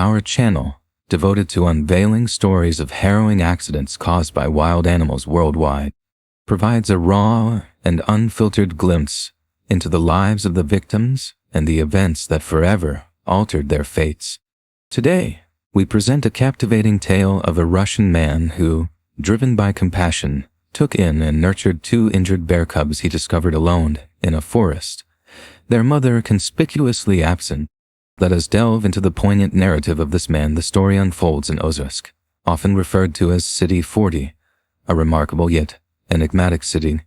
our channel, devoted to unveiling stories of harrowing accidents caused by wild animals worldwide, provides a raw and unfiltered glimpse into the lives of the victims and the events that forever altered their fates. Today, we present a captivating tale of a Russian man who, driven by compassion, took in and nurtured 2 injured bear cubs he discovered alone in a forest, their mother conspicuously absent. Let us delve into the poignant narrative of this man. The story unfolds in Ozersk, often referred to as City 40, a remarkable yet enigmatic city,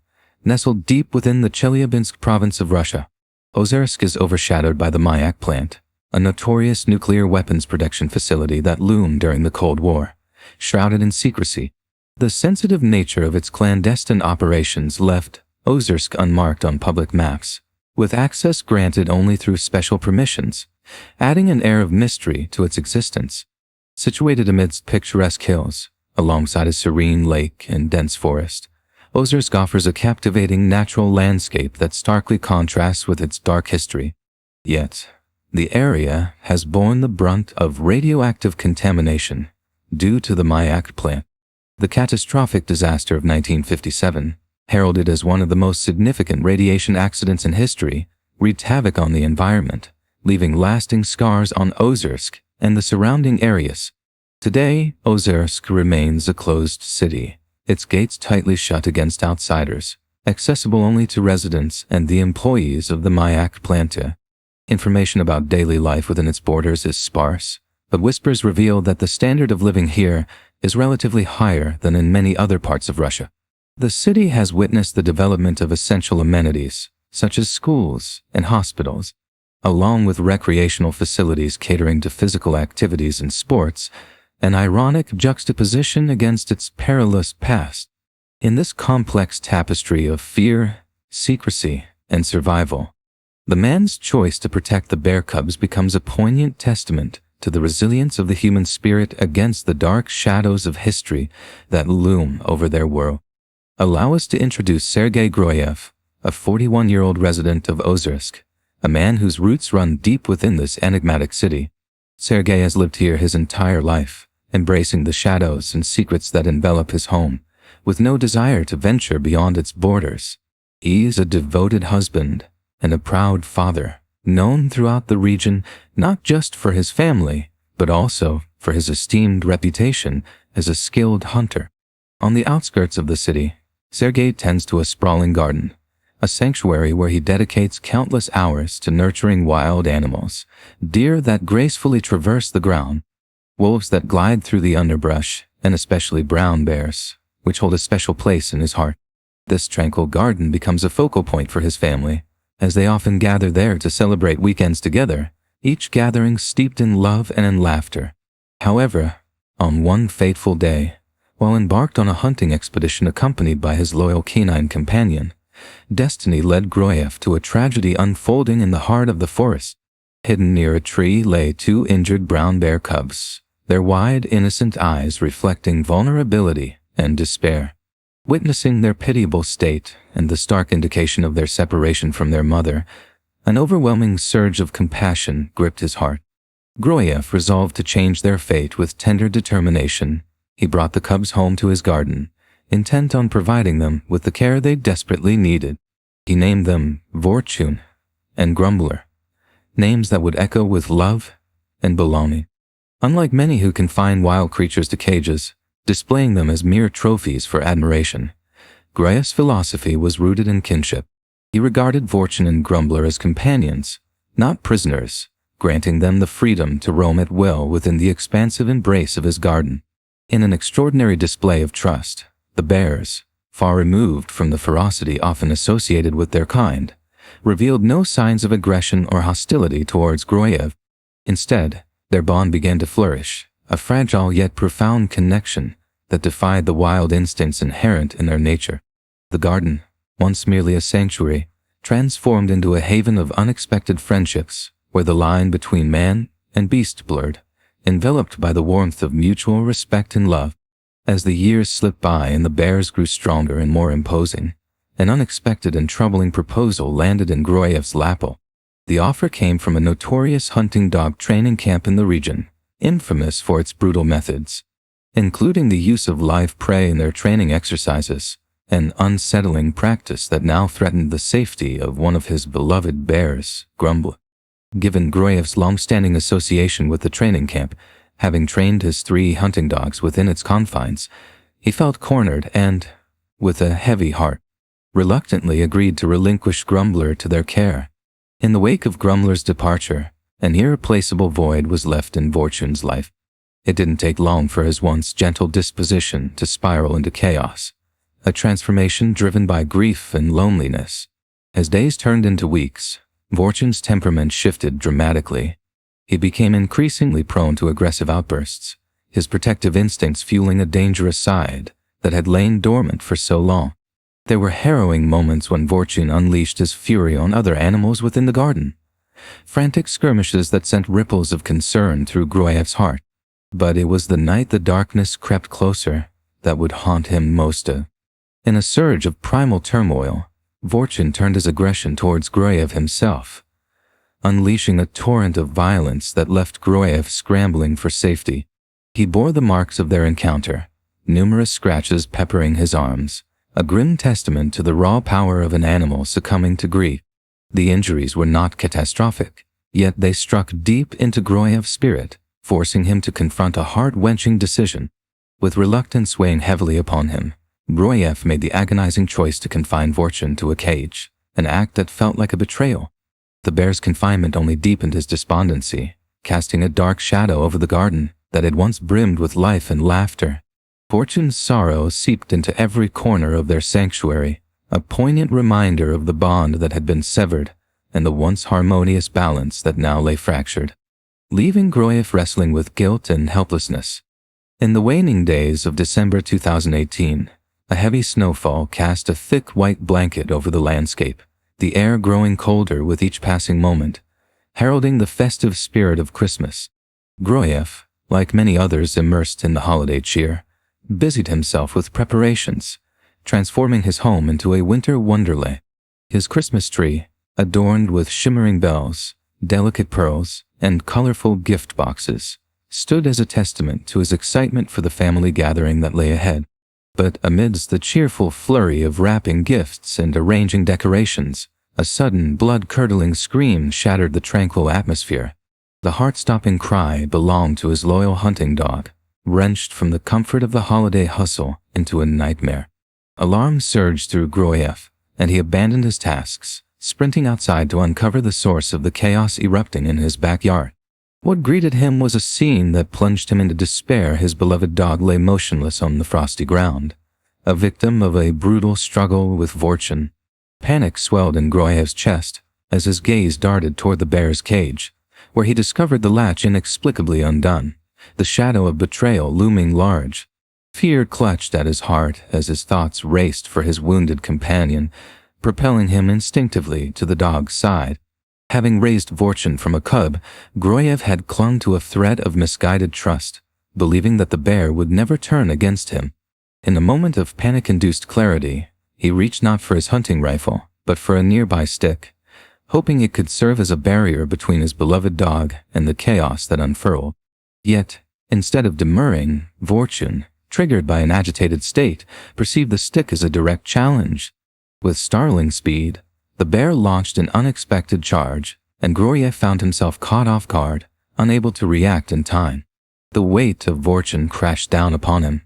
nestled deep within the Chelyabinsk province of Russia. Ozersk is overshadowed by the Mayak plant, a notorious nuclear weapons production facility that loomed during the Cold War, shrouded in secrecy. The sensitive nature of its clandestine operations left Ozersk unmarked on public maps, with access granted only through special permissions, adding an air of mystery to its existence. Situated amidst picturesque hills, alongside a serene lake and dense forest, Ozersk offers a captivating natural landscape that starkly contrasts with its dark history. Yet, the area has borne the brunt of radioactive contamination due to the Mayak plant. The catastrophic disaster of 1957, heralded as one of the most significant radiation accidents in history, wreaked havoc on the environment, leaving lasting scars on Ozersk and the surrounding areas. Today, Ozersk remains a closed city, its gates tightly shut against outsiders, accessible only to residents and the employees of the Mayak plant. Information about daily life within its borders is sparse, but whispers reveal that the standard of living here is relatively higher than in many other parts of Russia. The city has witnessed the development of essential amenities, such as schools and hospitals, along with recreational facilities catering to physical activities and sports, an ironic juxtaposition against its perilous past. In this complex tapestry of fear, secrecy, and survival, the man's choice to protect the bear cubs becomes a poignant testament to the resilience of the human spirit against the dark shadows of history that loom over their world. Allow us to introduce Sergey Grioiyev, a 41-year-old resident of Ozersk, a man whose roots run deep within this enigmatic city. Sergey has lived here his entire life, embracing the shadows and secrets that envelop his home, with no desire to venture beyond its borders. He is a devoted husband and a proud father, known throughout the region not just for his family, but also for his esteemed reputation as a skilled hunter. On the outskirts of the city, Sergey tends to a sprawling garden, a sanctuary where he dedicates countless hours to nurturing wild animals, deer that gracefully traverse the ground, wolves that glide through the underbrush, and especially brown bears, which hold a special place in his heart. This tranquil garden becomes a focal point for his family, as they often gather there to celebrate weekends together, each gathering steeped in love and in laughter. However, on one fateful day, while embarked on a hunting expedition accompanied by his loyal canine companion, destiny led Grioiyev to a tragedy unfolding in the heart of the forest. Hidden near a tree lay 2 injured brown bear cubs, their wide, innocent eyes reflecting vulnerability and despair. Witnessing their pitiable state and the stark indication of their separation from their mother, an overwhelming surge of compassion gripped his heart. Grioiyev resolved to change their fate with tender determination. He brought the cubs home to his garden, intent on providing them with the care they desperately needed. He named them Vorchun and Grumbler, names that would echo with love and belonging. Unlike many who confine wild creatures to cages, displaying them as mere trophies for admiration, Grioiev's philosophy was rooted in kinship. He regarded Vorchun and Grumbler as companions, not prisoners, granting them the freedom to roam at will within the expansive embrace of his garden. In an extraordinary display of trust, the bears, far removed from the ferocity often associated with their kind, revealed no signs of aggression or hostility towards Grioiyev. Instead, their bond began to flourish, a fragile yet profound connection that defied the wild instincts inherent in their nature. The garden, once merely a sanctuary, transformed into a haven of unexpected friendships, where the line between man and beast blurred, enveloped by the warmth of mutual respect and love. As the years slipped by and the bears grew stronger and more imposing, an unexpected and troubling proposal landed in Grioiev's lap. The offer came from a notorious hunting dog training camp in the region, infamous for its brutal methods, including the use of live prey in their training exercises, an unsettling practice that now threatened the safety of one of his beloved bears, Grumble. Given Grioiev's long-standing association with the training camp, having trained his 3 hunting dogs within its confines, he felt cornered and, with a heavy heart, reluctantly agreed to relinquish Grumbler to their care. In the wake of Grumbler's departure, an irreplaceable void was left in Vorchun's life. It didn't take long for his once gentle disposition to spiral into chaos, a transformation driven by grief and loneliness. As days turned into weeks, Vorchun's temperament shifted dramatically. He became increasingly prone to aggressive outbursts, his protective instincts fueling a dangerous side that had lain dormant for so long. There were harrowing moments when Vorchun unleashed his fury on other animals within the garden, frantic skirmishes that sent ripples of concern through Grioiev's heart. But it was the night the darkness crept closer that would haunt him most. In a surge of primal turmoil, Vorchun turned his aggression towards Grioiev himself, unleashing a torrent of violence that left Grioiev scrambling for safety. He bore the marks of their encounter, numerous scratches peppering his arms, a grim testament to the raw power of an animal succumbing to grief. The injuries were not catastrophic, yet they struck deep into Grioiev's spirit, forcing him to confront a heart-wrenching decision. With reluctance weighing heavily upon him, Grioiev made the agonizing choice to confine Vorchun to a cage, an act that felt like a betrayal. The bear's confinement only deepened his despondency, casting a dark shadow over the garden that had once brimmed with life and laughter. Vorchun's sorrow seeped into every corner of their sanctuary, a poignant reminder of the bond that had been severed and the once harmonious balance that now lay fractured, leaving Grioiev wrestling with guilt and helplessness. In the waning days of December 2018, a heavy snowfall cast a thick white blanket over the landscape, the air growing colder with each passing moment, heralding the festive spirit of Christmas. Grioiev, like many others immersed in the holiday cheer, busied himself with preparations, transforming his home into a winter wonderland. His Christmas tree, adorned with shimmering bells, delicate pearls, and colorful gift boxes, stood as a testament to his excitement for the family gathering that lay ahead. But amidst the cheerful flurry of wrapping gifts and arranging decorations, a sudden blood-curdling scream shattered the tranquil atmosphere. The heart-stopping cry belonged to his loyal hunting dog, wrenched from the comfort of the holiday hustle into a nightmare. Alarm surged through Grioievv, and he abandoned his tasks, sprinting outside to uncover the source of the chaos erupting in his backyard. What greeted him was a scene that plunged him into despair. His beloved dog lay motionless on the frosty ground, a victim of a brutal struggle with Vorchun. Panic swelled in Grioiev's chest as his gaze darted toward the bear's cage, where he discovered the latch inexplicably undone, the shadow of betrayal looming large. Fear clutched at his heart as his thoughts raced for his wounded companion, propelling him instinctively to the dog's side. Having raised Vorchun from a cub, Grioievv had clung to a thread of misguided trust, believing that the bear would never turn against him. In a moment of panic-induced clarity, he reached not for his hunting rifle, but for a nearby stick, hoping it could serve as a barrier between his beloved dog and the chaos that unfurled. Yet, instead of demurring, Vorchun, triggered by an agitated state, perceived the stick as a direct challenge. With startling speed, the bear launched an unexpected charge, and Grioievv found himself caught off guard, unable to react in time. The weight of Vorchun crashed down upon him,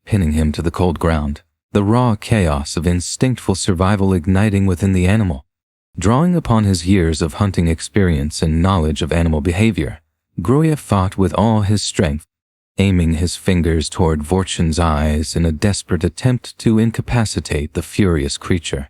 pinning him to the cold ground, the raw chaos of instinctful survival igniting within the animal. Drawing upon his years of hunting experience and knowledge of animal behavior, Grioievv fought with all his strength, aiming his fingers toward Vorchun's eyes in a desperate attempt to incapacitate the furious creature.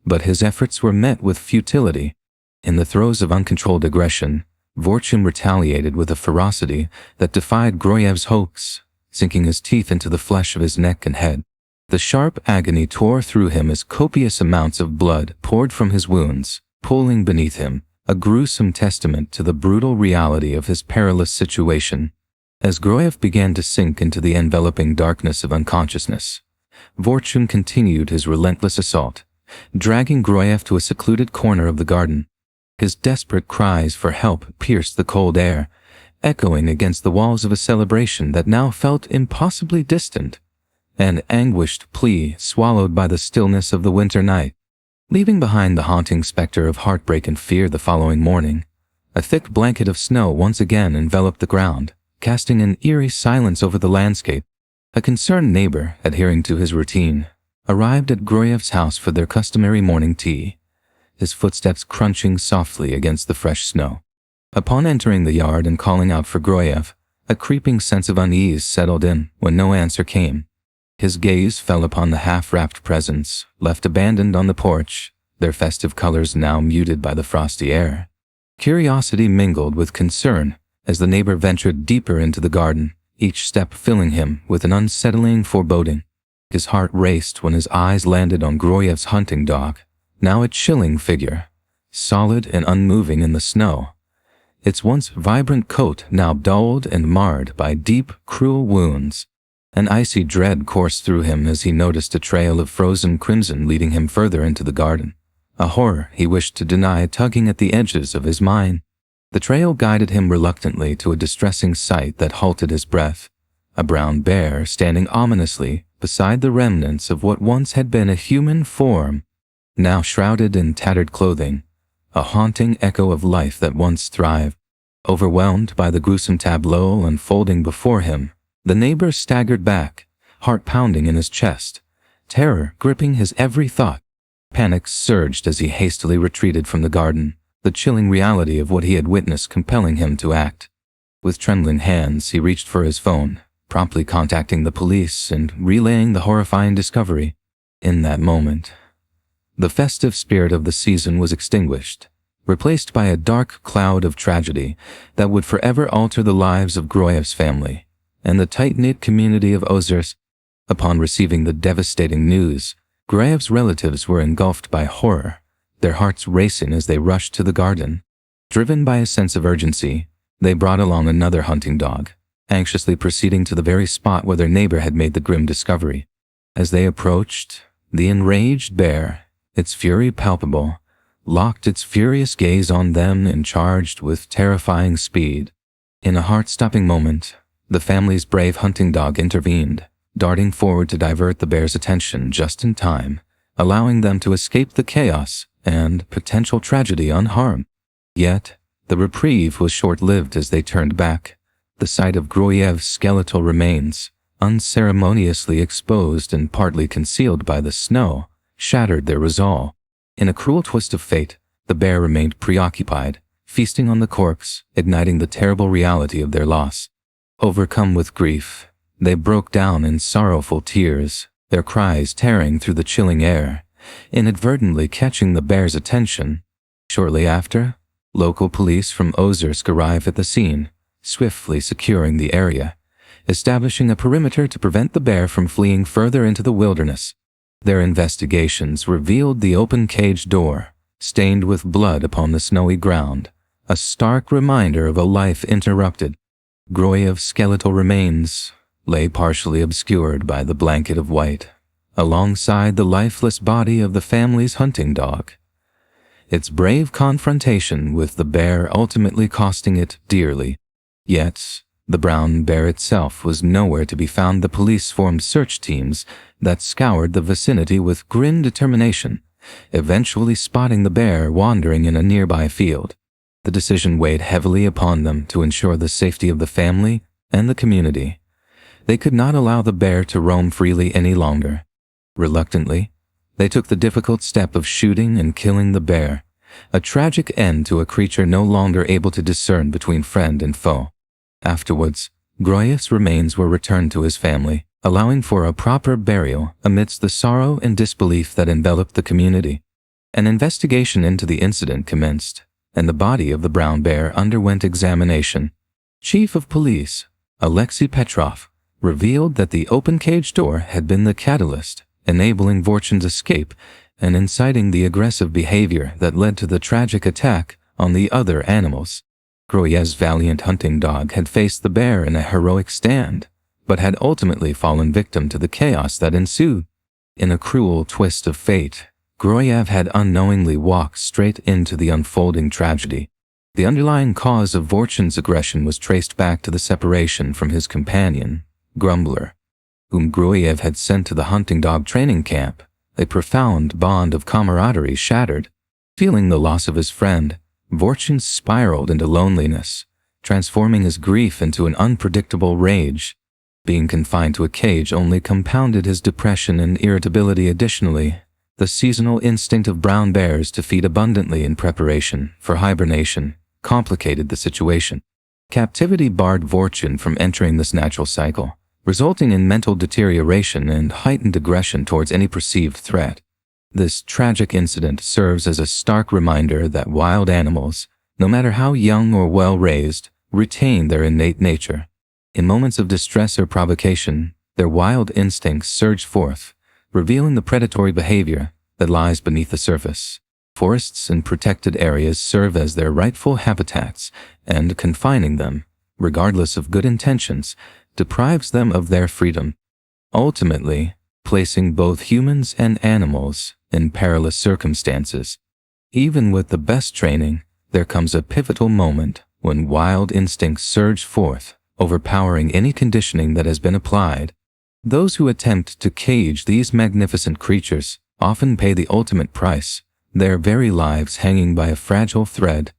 But his efforts were met with futility. In the throes of uncontrolled aggression, Vorchun retaliated with a ferocity that defied Grioiev's hopes, sinking his teeth into the flesh of his neck and head. The sharp agony tore through him as copious amounts of blood poured from his wounds, pooling beneath him, a gruesome testament to the brutal reality of his perilous situation. As Grioievv began to sink into the enveloping darkness of unconsciousness, Vorchun continued his relentless assault, dragging Grioievv to a secluded corner of the garden. His desperate cries for help pierced the cold air, echoing against the walls of a celebration that now felt impossibly distant, an anguished plea swallowed by the stillness of the winter night. Leaving behind the haunting specter of heartbreak and fear the following morning, a thick blanket of snow once again enveloped the ground, casting an eerie silence over the landscape. A concerned neighbor, adhering to his routine, arrived at Grioiev's house for their customary morning tea, his footsteps crunching softly against the fresh snow. Upon entering the yard and calling out for Grioiev, a creeping sense of unease settled in when no answer came. His gaze fell upon the half-wrapped presents, left abandoned on the porch, their festive colors now muted by the frosty air. Curiosity mingled with concern as the neighbor ventured deeper into the garden, each step filling him with an unsettling foreboding. His heart raced when his eyes landed on Grioiev's hunting dog, now a chilling figure, solid and unmoving in the snow, its once vibrant coat now dulled and marred by deep, cruel wounds. An icy dread coursed through him as he noticed a trail of frozen crimson leading him further into the garden, a horror he wished to deny tugging at the edges of his mind. The trail guided him reluctantly to a distressing sight that halted his breath, a brown bear standing ominously beside the remnants of what once had been a human form, now shrouded in tattered clothing, a haunting echo of life that once thrived. Overwhelmed by the gruesome tableau unfolding before him, the neighbor staggered back, heart pounding in his chest, terror gripping his every thought. Panic surged as he hastily retreated from the garden, the chilling reality of what he had witnessed compelling him to act. With trembling hands, he reached for his phone, promptly contacting the police and relaying the horrifying discovery. In that moment, the festive spirit of the season was extinguished, replaced by a dark cloud of tragedy that would forever alter the lives of Grioiev's family and the tight-knit community of Ozers. Upon receiving the devastating news, Grioiev's relatives were engulfed by horror, their hearts racing as they rushed to the garden. Driven by a sense of urgency, they brought along another hunting dog, anxiously proceeding to the very spot where their neighbor had made the grim discovery. As they approached, the enraged bear, its fury palpable, locked its furious gaze on them and charged with terrifying speed. In a heart-stopping moment, the family's brave hunting dog intervened, darting forward to divert the bear's attention just in time, allowing them to escape the chaos and potential tragedy unharmed. Yet, the reprieve was short-lived as they turned back. The sight of Grioiev's skeletal remains, unceremoniously exposed and partly concealed by the snow, shattered their resolve. In a cruel twist of fate, the bear remained preoccupied, feasting on the corpse, igniting the terrible reality of their loss. Overcome with grief, they broke down in sorrowful tears, their cries tearing through the chilling air, inadvertently catching the bear's attention. Shortly after, local police from Ozersk arrived at the scene, swiftly securing the area, establishing a perimeter to prevent the bear from fleeing further into the wilderness. Their investigations revealed the open cage door, stained with blood upon the snowy ground, a stark reminder of a life interrupted. Grioiev's skeletal remains lay partially obscured by the blanket of white, alongside the lifeless body of the family's hunting dog, its brave confrontation with the bear ultimately costing it dearly. Yet, the brown bear itself was nowhere to be found. The police formed search teams that scoured the vicinity with grim determination, eventually spotting the bear wandering in a nearby field. The decision weighed heavily upon them to ensure the safety of the family and the community. They could not allow the bear to roam freely any longer. Reluctantly, they took the difficult step of shooting and killing the bear, a tragic end to a creature no longer able to discern between friend and foe. Afterwards, Grioiev's remains were returned to his family, allowing for a proper burial amidst the sorrow and disbelief that enveloped the community. An investigation into the incident commenced, and the body of the brown bear underwent examination. Chief of Police, Alexei Petrov, revealed that the open cage door had been the catalyst, enabling Vorchin's escape and inciting the aggressive behavior that led to the tragic attack on the other animals. Grioiev's valiant hunting dog had faced the bear in a heroic stand, but had ultimately fallen victim to the chaos that ensued. In a cruel twist of fate, Grioiev had unknowingly walked straight into the unfolding tragedy. The underlying cause of Vorchin's aggression was traced back to the separation from his companion, Grumbler, whom Grioiyev had sent to the hunting dog training camp. A profound bond of camaraderie shattered. Feeling the loss of his friend, Vorchin spiraled into loneliness, transforming his grief into an unpredictable rage. Being confined to a cage only compounded his depression and irritability. Additionally, the seasonal instinct of brown bears to feed abundantly in preparation for hibernation complicated the situation. Captivity barred Vorchin from entering this natural cycle, resulting in mental deterioration and heightened aggression towards any perceived threat. This tragic incident serves as a stark reminder that wild animals, no matter how young or well-raised, retain their innate nature. In moments of distress or provocation, their wild instincts surge forth, revealing the predatory behavior that lies beneath the surface. Forests and protected areas serve as their rightful habitats, and confining them, regardless of good intentions, deprives them of their freedom, ultimately placing both humans and animals in perilous circumstances. Even with the best training, there comes a pivotal moment when wild instincts surge forth, overpowering any conditioning that has been applied. Those who attempt to cage these magnificent creatures often pay the ultimate price, their very lives hanging by a fragile thread.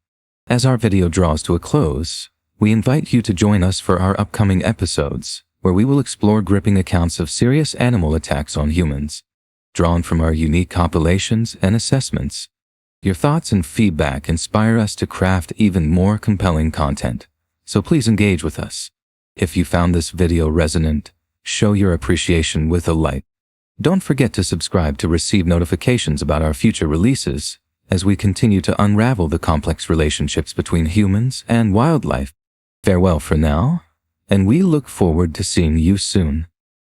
As our video draws to a close, we invite you to join us for our upcoming episodes, where we will explore gripping accounts of serious animal attacks on humans, drawn from our unique compilations and assessments. Your thoughts and feedback inspire us to craft even more compelling content, so please engage with us. If you found this video resonant, show your appreciation with a like. Don't forget to subscribe to receive notifications about our future releases as we continue to unravel the complex relationships between humans and wildlife. Farewell for now, and we look forward to seeing you soon.